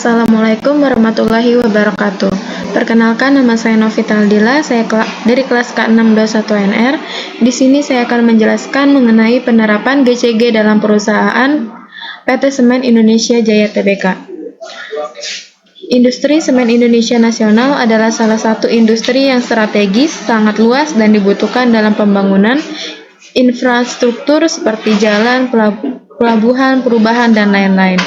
Assalamualaikum warahmatullahi wabarakatuh. Perkenalkan, nama saya Novita Aldila, saya dari kelas K621NR. Di sini saya akan menjelaskan mengenai penerapan GCG dalam perusahaan PT Semen Indonesia Jaya Tbk. Industri semen Indonesia Nasional adalah salah satu industri yang strategis, sangat luas, dan dibutuhkan dalam pembangunan infrastruktur seperti jalan, pelabuhan, perubahan, dan lain-lain.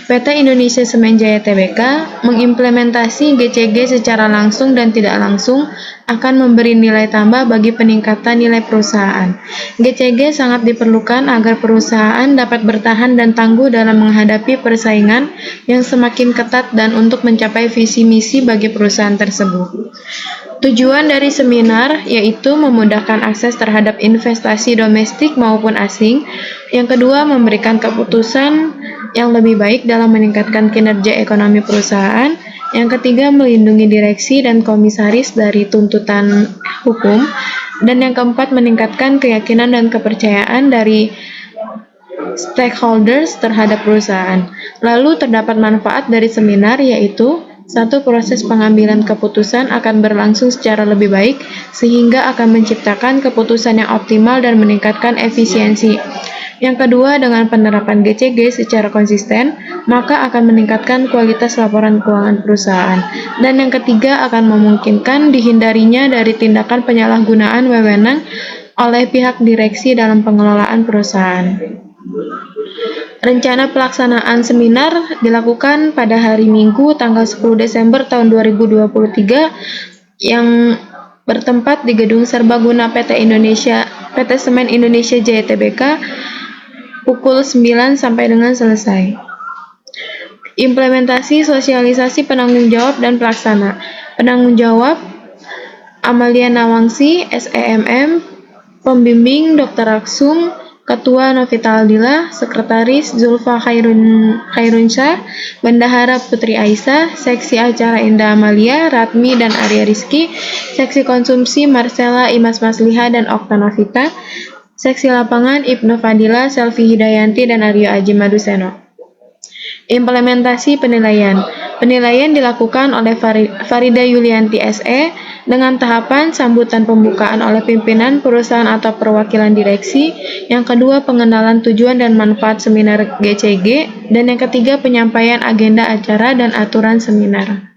PT Indonesia Semen Jaya Tbk mengimplementasi GCG secara langsung dan tidak langsung akan memberi nilai tambah bagi peningkatan nilai perusahaan. GCG sangat diperlukan agar perusahaan dapat bertahan dan tangguh dalam menghadapi persaingan yang semakin ketat dan untuk mencapai visi misi bagi perusahaan tersebut. Tujuan dari seminar yaitu memudahkan akses terhadap investasi domestik maupun asing. Yang kedua, memberikan keputusan yang lebih baik dalam meningkatkan kinerja ekonomi perusahaan. Yang ketiga, melindungi direksi dan komisaris dari tuntutan hukum. Dan yang keempat, meningkatkan keyakinan dan kepercayaan dari stakeholders terhadap perusahaan. Lalu terdapat manfaat dari seminar yaitu: 1. Proses pengambilan keputusan akan berlangsung secara lebih baik sehingga akan menciptakan keputusan yang optimal dan meningkatkan efisiensi. Yang kedua, dengan penerapan GCG secara konsisten, maka akan meningkatkan kualitas laporan keuangan perusahaan. Dan yang ketiga, akan memungkinkan dihindarinya dari tindakan penyalahgunaan wewenang oleh pihak direksi dalam pengelolaan perusahaan. Rencana pelaksanaan seminar dilakukan pada hari Minggu tanggal 10 Desember tahun 2023 yang bertempat di Gedung Serbaguna PT Semen Indonesia Jaya Tbk pukul 9 sampai dengan selesai. Implementasi sosialisasi penanggung jawab dan pelaksana. Penanggung jawab Amalia Nawangsi, SEMM, pembimbing Dr. Aksum, Ketua Novita Aldila, Sekretaris Zulfa Khairunsyah, Bendahara Putri Aisyah, Seksi Acara Indah Amalia, Ratmi dan Arya Rizky, Seksi Konsumsi Marcella Imas Masliha dan Okta Novita, Seksi Lapangan Ibnu Fadila, Selvi Hidayanti dan Aryo Aji Maduseno. Implementasi penilaian. Penilaian dilakukan oleh Farida Yulianti SE dengan tahapan sambutan pembukaan oleh pimpinan perusahaan atau perwakilan direksi, yang kedua pengenalan tujuan dan manfaat seminar GCG, dan yang ketiga penyampaian agenda acara dan aturan seminar.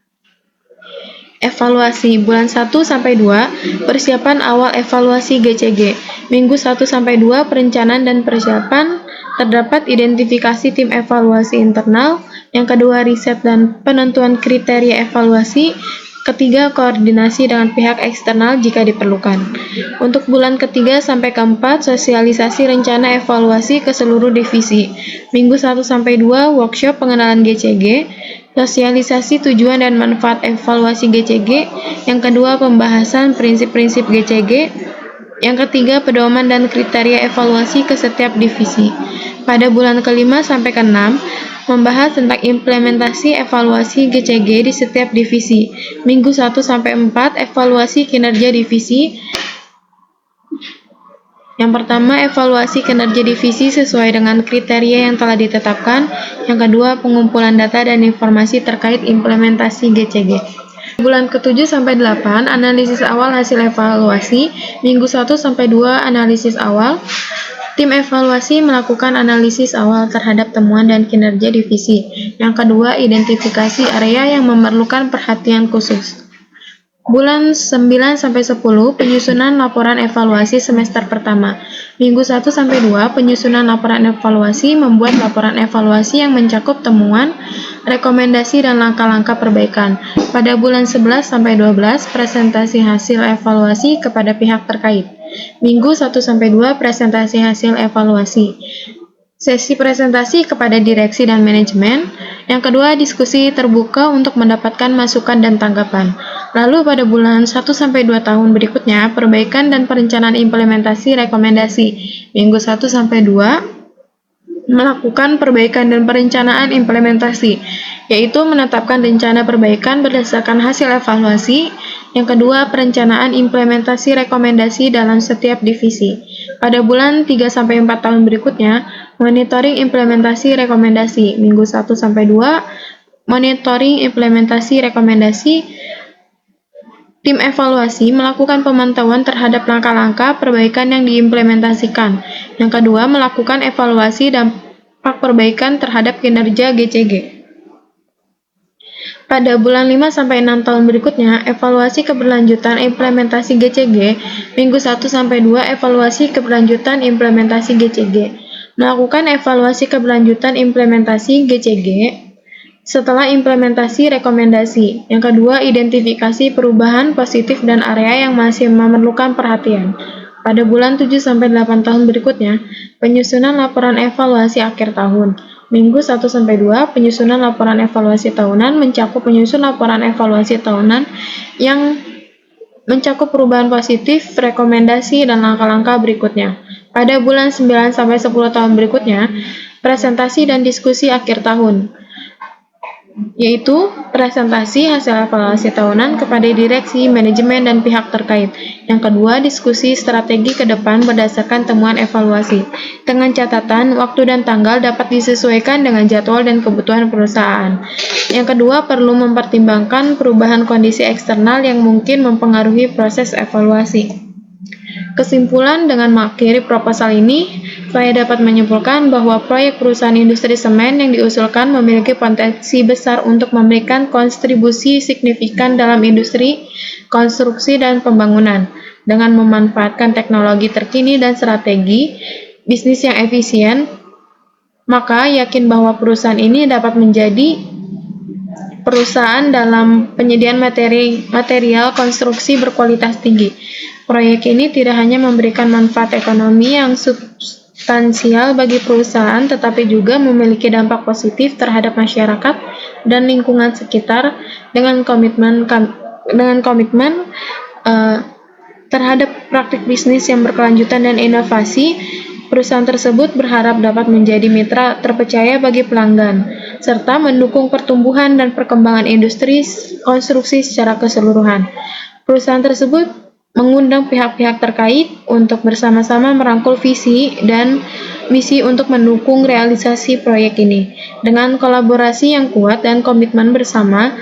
Evaluasi bulan 1-2 persiapan awal evaluasi GCG. Minggu 1-2 perencanaan dan persiapan, terdapat identifikasi tim evaluasi internal, yang kedua riset dan penentuan kriteria evaluasi, ketiga koordinasi dengan pihak eksternal jika diperlukan. Untuk bulan ke-3-4 sosialisasi rencana evaluasi ke seluruh divisi. Minggu 1-2 workshop pengenalan GCG, sosialisasi tujuan dan manfaat evaluasi GCG, yang kedua pembahasan prinsip-prinsip GCG, yang ketiga pedoman dan kriteria evaluasi ke setiap divisi. Pada bulan ke-5-6 membahas tentang implementasi evaluasi GCG di setiap divisi. Minggu 1-4 evaluasi kinerja divisi. Yang pertama, evaluasi kinerja divisi sesuai dengan kriteria yang telah ditetapkan. Yang kedua, pengumpulan data dan informasi terkait implementasi GCG. Bulan ke-7-8 analisis awal hasil evaluasi. Minggu 1-2 analisis awal. Tim evaluasi melakukan analisis awal terhadap temuan dan kinerja divisi. Yang kedua, identifikasi area yang memerlukan perhatian khusus. Bulan 9-10 penyusunan laporan evaluasi semester pertama. Minggu 1-2 penyusunan laporan evaluasi, membuat laporan evaluasi yang mencakup temuan, rekomendasi dan langkah-langkah perbaikan. Pada bulan 11-12 presentasi hasil evaluasi kepada pihak terkait. Minggu 1-2 presentasi hasil evaluasi. Sesi presentasi kepada direksi dan manajemen. Yang kedua, diskusi terbuka untuk mendapatkan masukan dan tanggapan. Lalu pada bulan 1-2 tahun berikutnya, perbaikan dan perencanaan implementasi rekomendasi. Minggu 1-2 melakukan perbaikan dan perencanaan implementasi, yaitu menetapkan rencana perbaikan berdasarkan hasil evaluasi. Yang kedua, perencanaan implementasi rekomendasi dalam setiap divisi. Pada bulan 3-4 tahun berikutnya, monitoring implementasi rekomendasi. Minggu 1-2 monitoring implementasi rekomendasi. Tim evaluasi melakukan pemantauan terhadap langkah-langkah perbaikan yang diimplementasikan. Yang kedua, melakukan evaluasi dampak perbaikan terhadap kinerja GCG. Pada bulan 5-6 tahun berikutnya, evaluasi keberlanjutan implementasi GCG. Minggu 1-2, evaluasi keberlanjutan implementasi GCG. Melakukan evaluasi keberlanjutan implementasi GCG setelah implementasi rekomendasi. Yang kedua, identifikasi perubahan positif dan area yang masih memerlukan perhatian. Pada bulan 7-8 tahun berikutnya, penyusunan laporan evaluasi akhir tahun. Minggu 1-2, penyusunan laporan evaluasi tahunan mencakup penyusun laporan evaluasi tahunan yang mencakup perubahan positif, rekomendasi, dan langkah-langkah berikutnya. Pada bulan 9-10 tahun berikutnya, presentasi dan diskusi akhir tahun, yaitu presentasi hasil evaluasi tahunan kepada direksi, manajemen, dan pihak terkait. Yang kedua, diskusi strategi ke depan berdasarkan temuan evaluasi. Dengan catatan, waktu dan tanggal dapat disesuaikan dengan jadwal dan kebutuhan perusahaan. Yang kedua, perlu mempertimbangkan perubahan kondisi eksternal yang mungkin mempengaruhi proses evaluasi. Kesimpulan, dengan mengakhiri proposal ini, saya dapat menyimpulkan bahwa proyek perusahaan industri semen yang diusulkan memiliki potensi besar untuk memberikan kontribusi signifikan dalam industri, konstruksi, dan pembangunan. Dengan memanfaatkan teknologi terkini dan strategi bisnis yang efisien, maka yakin bahwa perusahaan ini dapat menjadi perusahaan dalam penyediaan material konstruksi berkualitas tinggi. Proyek ini tidak hanya memberikan manfaat ekonomi yang substansial bagi perusahaan, tetapi juga memiliki dampak positif terhadap masyarakat dan lingkungan sekitar. Dengan komitmen terhadap praktik bisnis yang berkelanjutan dan inovasi, perusahaan tersebut berharap dapat menjadi mitra terpercaya bagi pelanggan, serta mendukung pertumbuhan dan perkembangan industri konstruksi secara keseluruhan. Perusahaan tersebut mengundang pihak-pihak terkait untuk bersama-sama merangkul visi dan misi untuk mendukung realisasi proyek ini. Dengan kolaborasi yang kuat dan komitmen bersama,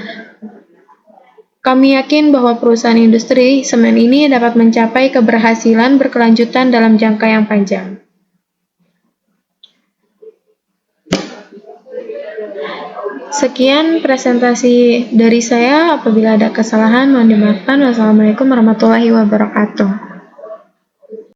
kami yakin bahwa perusahaan industri semen ini dapat mencapai keberhasilan berkelanjutan dalam jangka yang panjang. Sekian presentasi dari saya. Apabila ada kesalahan, mohon dimaafkan. Wassalamualaikum warahmatullahi wabarakatuh.